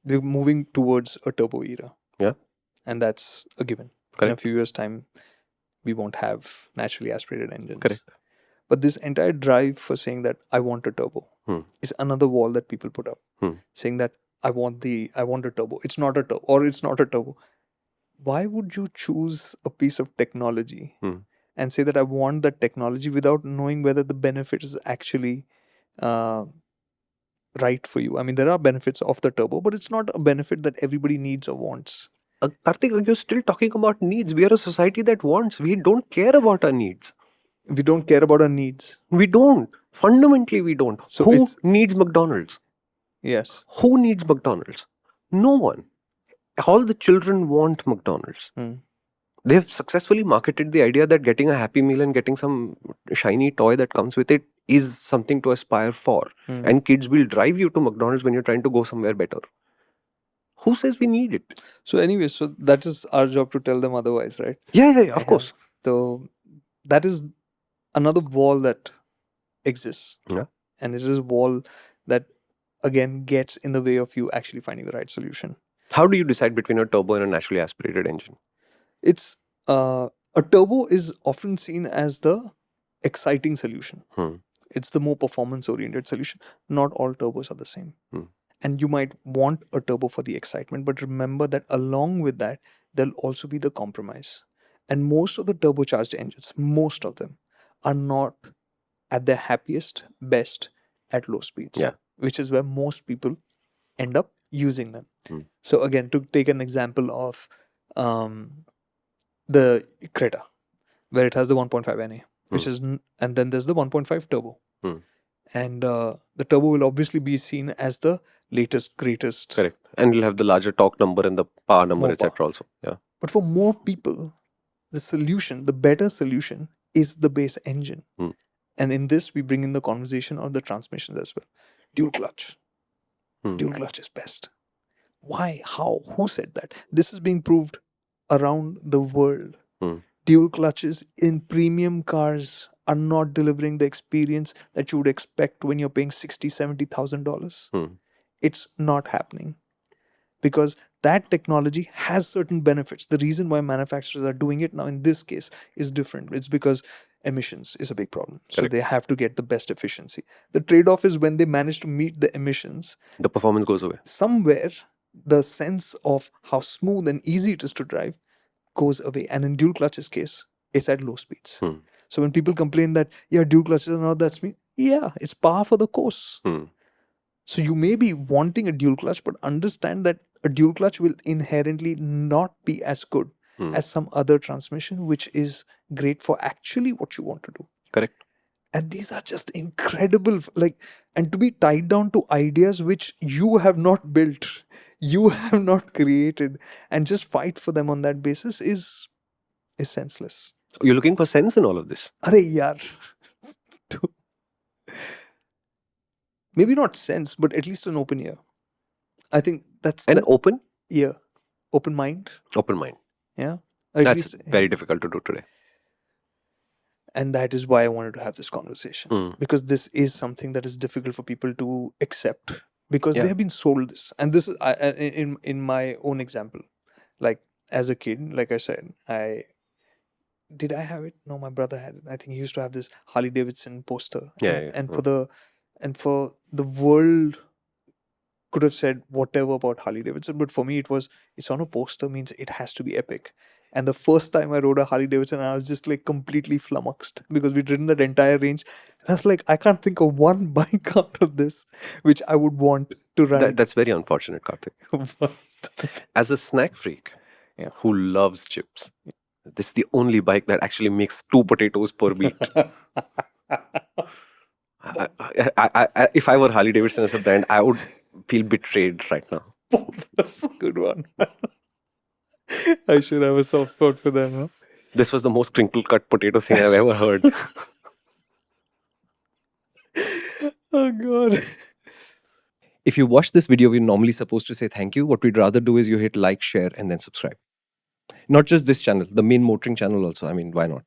we're moving towards a turbo era. Yeah. And that's a given. Correct. In a few years' time, we won't have naturally aspirated engines. Correct. But this entire drive for saying that I want a turbo is another wall that people put up, saying that I want a turbo. It's not a turbo, or it's not a turbo. Why would you choose a piece of technology and say that I want that technology without knowing whether the benefit is actually right for you? I mean, there are benefits of the turbo, but it's not a benefit that everybody needs or wants. Karthik, you're still talking about needs. We are a society that wants. We don't care about our needs. We don't care about our needs. We don't. Fundamentally, we don't. So who needs McDonald's? Yes. Who needs McDonald's? No one. All the children want McDonald's. They've successfully marketed the idea that getting a Happy Meal and getting some shiny toy that comes with it is something to aspire for. And kids will drive you to McDonald's when you're trying to go somewhere better. Who says we need it? So anyway, so that is our job to tell them otherwise, right? Yeah, of course. So that is another wall that exists. Yeah. And it is a wall that, again, gets in the way of you actually finding the right solution. How do you decide between a turbo and a naturally aspirated engine? It's a turbo is often seen as the exciting solution. It's the more performance-oriented solution. Not all turbos are the same. And you might want a turbo for the excitement, but remember that along with that, there'll also be the compromise. And most of the turbocharged engines, most of them, are not at their happiest, best at low speeds. Yeah. Which is where most people end up using them. So again, to take an example of the Creta, where it has the 1.5 NA, which is, and then there's the 1.5 turbo. And the turbo will obviously be seen as the latest, greatest. Correct. And it'll have the larger torque number and the power number, etc. also. Yeah. But for more people, the solution, the better solution, is the base engine. And in this, we bring in the conversation of the transmissions as well. Dual clutch. Dual clutch is best. Why? How? Who said that? This is being proved around the world. Dual clutches in premium cars are not delivering the experience that you would expect when you're paying $60,000, $70,000. It's not happening because that technology has certain benefits. The reason why manufacturers are doing it now in this case is different. It's because emissions is a big problem. So they have to get the best efficiency. The trade-off is when they manage to meet the emissions, the performance goes away. Somewhere, the sense of how smooth and easy it is to drive goes away. And in dual clutch's case, it's at low speeds. So when people complain that, yeah, dual clutches are not that smooth, yeah, it's par for the course. So you may be wanting a dual clutch, but understand that a dual clutch will inherently not be as good as some other transmission, which is great for actually what you want to do. Correct. And these are just incredible, and to be tied down to ideas which you have not built, you have not created, and just fight for them on that basis is senseless. You're looking for sense in all of this? Arey yaar. Maybe not sense, but at least an open ear. I think that's an open ear, open mind. Open mind. Yeah. That's very difficult to do today. And that is why I wanted to have this conversation. Because this is something that is difficult for people to accept. Because they have been sold this. And this is, in my own example, like as a kid, like I said, did I have it? No, my brother had it. I think he used to have this Harley Davidson poster. And for the world could have said whatever about Harley Davidson, but for me it's on a poster means it has to be epic. And the first time I rode a Harley Davidson, I was just like completely flummoxed because we'd ridden that entire range. And I was like, I can't think of one bike out of this which I would want to ride. That's very unfortunate, Karthik. As a snack freak who loves chips, this is the only bike that actually makes 2 potatoes per beat. If I were Harley Davidson as a brand, I would feel betrayed right now. That's a good one. I should have a soft spot for them, huh? This was the most crinkle cut potato thing I've ever heard. Oh God. If you watch this video, we're normally supposed to say thank you. What we'd rather do is you hit like, share, and then subscribe. Not just this channel, the main MotorInc channel also. I mean, why not?